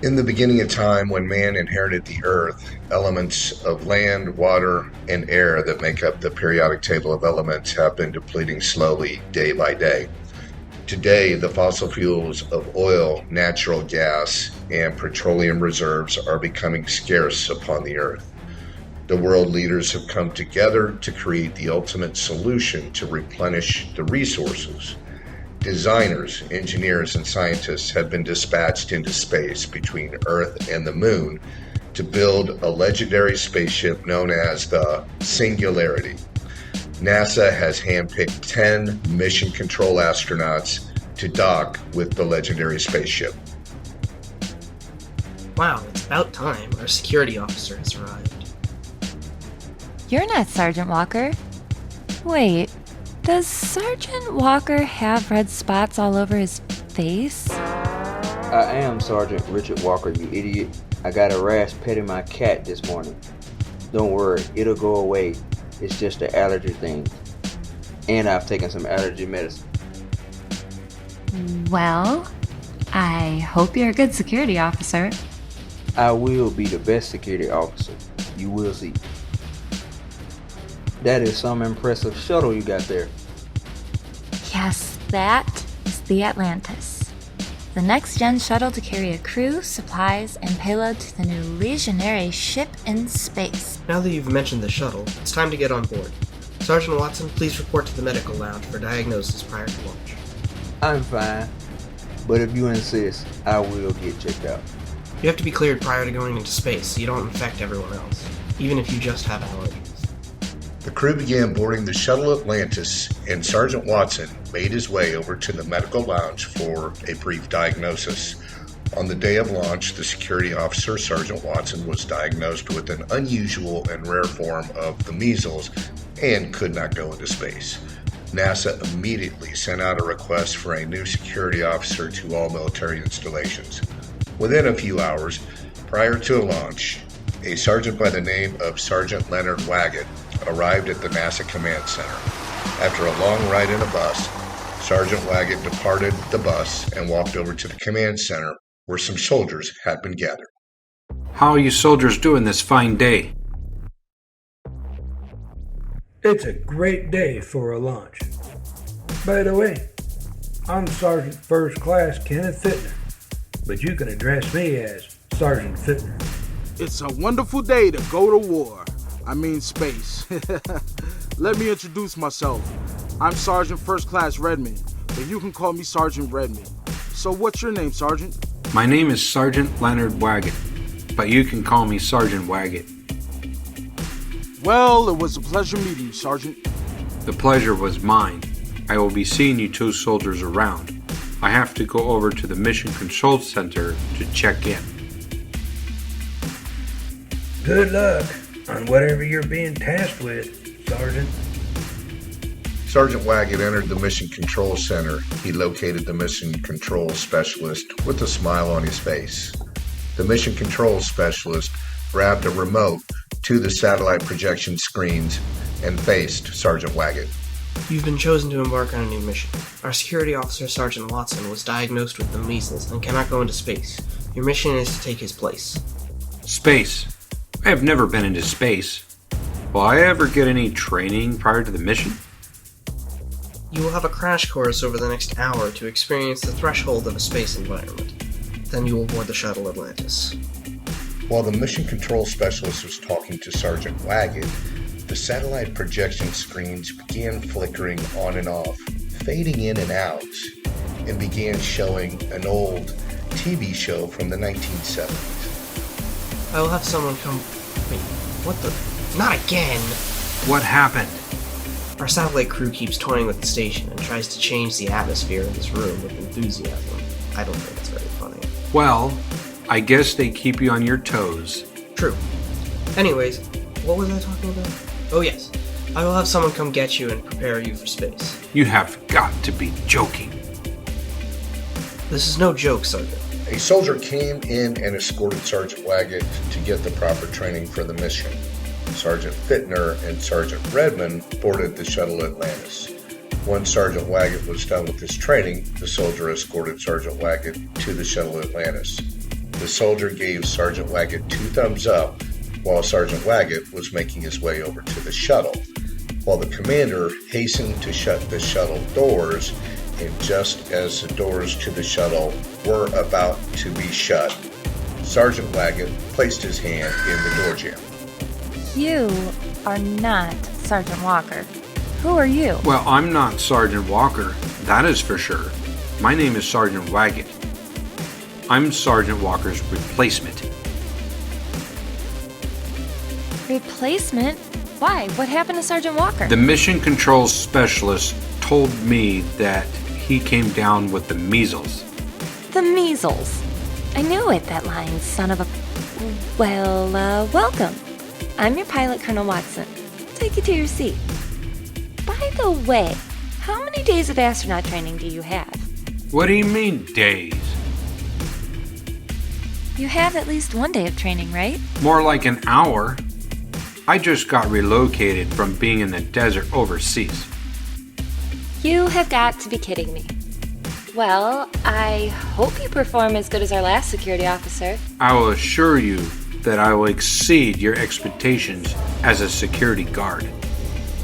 In the beginning of time, when man inherited the earth, elements of land, water, and air that make up the periodic table of elements have been depleting slowly day by day. Today, the fossil fuels of oil, natural gas, and petroleum reserves are becoming scarce upon the earth. The world leaders have come together to create the ultimate solution to replenish the resources. Designers, engineers, and scientists have been dispatched into space between Earth and the Moon to build a legendary spaceship known as the Singularity. NASA has handpicked 10 mission control astronauts to dock with the legendary spaceship. Wow, it's about time. Our security officer has arrived. You're not Sergeant Walker. Wait, does Sergeant Walker have red spots all over his face? I am Sergeant Richard Walker, you idiot. I got a rash petting my cat this morning. Don't worry, it'll go away. It's just an allergy thing. And I've taken some allergy medicine. Well, I hope you're a good security officer. I will be the best security officer. You will see. That is some impressive shuttle you got there. Yes, that is the Atlantis. The next-gen shuttle to carry a crew, supplies, and payload to the new Legionary ship in space. Now that you've mentioned the shuttle, it's time to get on board. Sergeant Watson, please report to the medical lounge for diagnosis prior to launch. I'm fine, but if you insist, I will get checked out. You have to be cleared prior to going into space so you don't infect everyone else, even if you just have allergies. The crew began boarding the shuttle Atlantis, and Sergeant Watson made his way over to the medical lounge for a brief diagnosis. On the day of launch, the security officer, Sergeant Watson, was diagnosed with an unusual and rare form of the measles and could not go into space. NASA immediately sent out a request for a new security officer to all military installations. Within a few hours, prior to launch, a sergeant by the name of Sergeant Leonard Waggit arrived at the NASA Command Center. After a long ride in a bus, Sergeant Waggit departed the bus and walked over to the command center where some soldiers had been gathered. How are you soldiers doing this fine day? It's a great day for a launch. By the way, I'm Sergeant First Class Kenneth Fittner, but you can address me as Sergeant Fittner. It's a wonderful day to go to war. I mean space. Let me introduce myself. I'm Sergeant First Class Redmond, but you can call me Sergeant Redmond. So what's your name, Sergeant? My name is Sergeant Leonard Waggit, but you can call me Sergeant Waggit. Well, it was a pleasure meeting you, Sergeant. The pleasure was mine. I will be seeing you two soldiers around. I have to go over to the Mission Control Center to check in. Good luck on whatever you're being tasked with, Sergeant. Sergeant Waggett entered the Mission Control Center. He located the Mission Control Specialist with a smile on his face. The Mission Control Specialist grabbed a remote to the satellite projection screens and faced Sergeant Waggett. You've been chosen to embark on a new mission. Our security officer, Sergeant Watson, was diagnosed with the measles and cannot go into space. Your mission is to take his place. Space. I have never been into space. Will I ever get any training prior to the mission? You will have a crash course over the next hour to experience the threshold of a space environment. Then you will board the shuttle Atlantis. While the Mission Control Specialist was talking to Sergeant Waggett, the satellite projection screens began flickering on and off, fading in and out, and began showing an old TV show from the 1970s. I will have someone come... Wait, what the... Not again! What happened? Our satellite crew keeps toying with the station and tries to change the atmosphere in this room with enthusiasm. I don't think it's very funny. Well, I guess they keep you on your toes. True. Anyways, what was I talking about? Oh yes, I will have someone come get you and prepare you for space. You have got to be joking. This is no joke, Sergeant. A soldier came in and escorted Sergeant Waggett to get the proper training for the mission. Sergeant Fittner and Sergeant Redmond boarded the shuttle Atlantis. Once Sergeant Waggett was done with his training, the soldier escorted Sergeant Waggett to the shuttle Atlantis. The soldier gave Sergeant Waggit 2 thumbs up while Sergeant Waggit was making his way over to the shuttle, while the commander hastened to shut the shuttle doors, and just as the doors to the shuttle were about to be shut, Sergeant Waggit placed his hand in the door jamb. You are not Sergeant Walker. Who are you? Well, I'm not Sergeant Walker, that is for sure. My name is Sergeant Waggit. I'm Sergeant Walker's replacement. Replacement? Why? What happened to Sergeant Walker? The mission control specialist told me that he came down with the measles. The measles. I knew it, that lying son of a... Well, welcome. I'm your pilot, Colonel Watson. Take you to your seat. By the way, how many days of astronaut training do you have? What do you mean, days? You have at least 1 day of training, right? More like an hour. I just got relocated from being in the desert overseas. You have got to be kidding me. Well, I hope you perform as good as our last security officer. I will assure you that I will exceed your expectations as a security guard.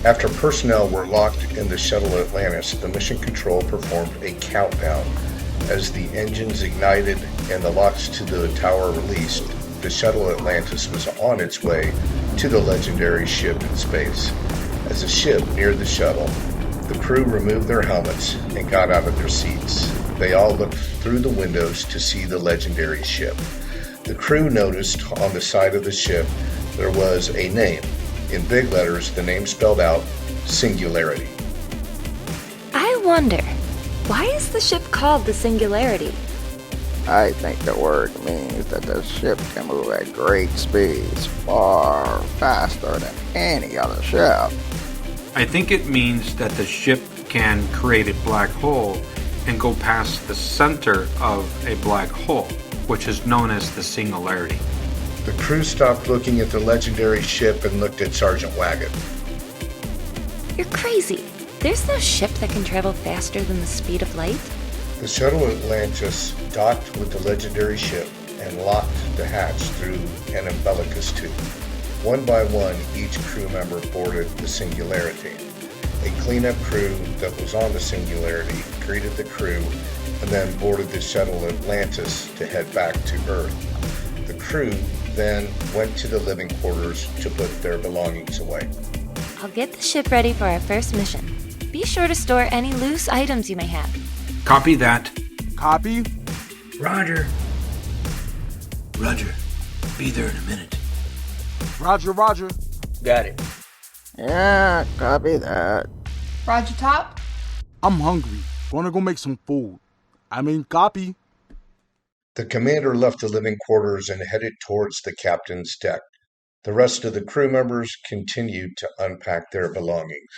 After personnel were locked in the shuttle Atlantis, the mission control performed a countdown. As the engines ignited and the locks to the tower released, the shuttle Atlantis was on its way to the legendary ship in space. As the ship neared the shuttle, the crew removed their helmets and got out of their seats. They all looked through the windows to see the legendary ship. The crew noticed on the side of the ship there was a name. In big letters, the name spelled out Singularity. I wonder, why is the ship called the Singularity? I think the word means that the ship can move at great speeds, far faster than any other ship. I think it means that the ship can create a black hole and go past the center of a black hole, which is known as the Singularity. The crew stopped looking at the legendary ship and looked at Sergeant Waggit. You're crazy. There's no ship that can travel faster than the speed of light. The shuttle Atlantis docked with the legendary ship and locked the hatch through an umbilicus tube. One by one, each crew member boarded the Singularity. A cleanup crew that was on the Singularity greeted the crew and then boarded the shuttle Atlantis to head back to Earth. The crew then went to the living quarters to put their belongings away. I'll get the ship ready for our first mission. Be sure to store any loose items you may have. Copy that. Copy? Roger. Roger. Be there in a minute. Roger, roger. Got it. Yeah, copy that. Roger, Top. I'm hungry. Gonna go make some food. Copy. The commander left the living quarters and headed towards the captain's deck. The rest of the crew members continued to unpack their belongings.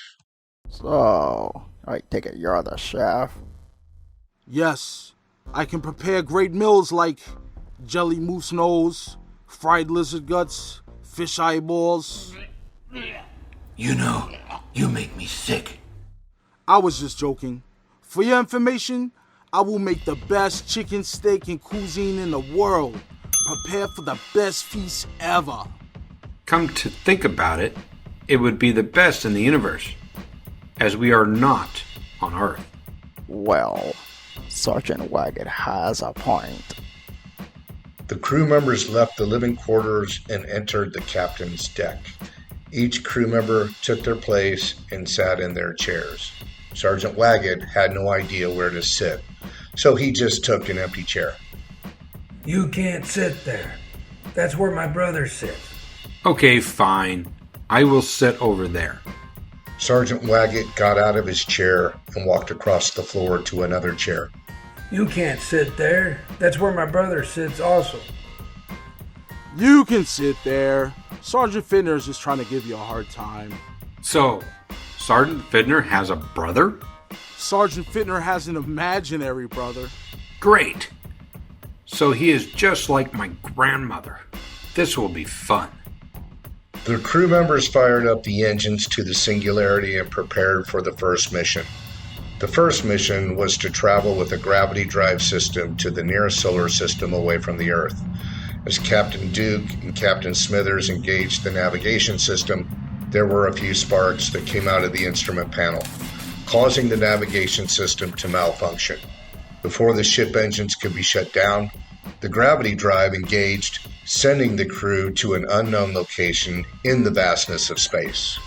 So, I take it you're the chef? Yes. I can prepare great meals like jelly moose nose, fried lizard guts, fish eyeballs. You know, you make me sick. I was just joking. For your information, I will make the best chicken steak and cuisine in the world. Prepare for the best feast ever. Come to think about it, it would be the best in the universe, as we are not on Earth. Well, Sergeant Waggit has a point. The crew members left the living quarters and entered the captain's deck. Each crew member took their place and sat in their chairs. Sergeant Waggit had no idea where to sit, so he just took an empty chair. You can't sit there. That's where my brother sits. Okay, fine. I will sit over there. Sergeant Waggit got out of his chair and walked across the floor to another chair. You can't sit there. That's where my brother sits also. You can sit there. Sergeant Fitner is just trying to give you a hard time. So, Sergeant Fitner has a brother? Sergeant Fitner has an imaginary brother. Great. So he is just like my grandmother. This will be fun. The crew members fired up the engines to the Singularity and prepared for the first mission. The first mission was to travel with a gravity drive system to the nearest solar system away from the Earth. As Captain Duke and Captain Smithers engaged the navigation system, there were a few sparks that came out of the instrument panel, causing the navigation system to malfunction. Before the ship engines could be shut down, the gravity drive engaged, sending the crew to an unknown location in the vastness of space.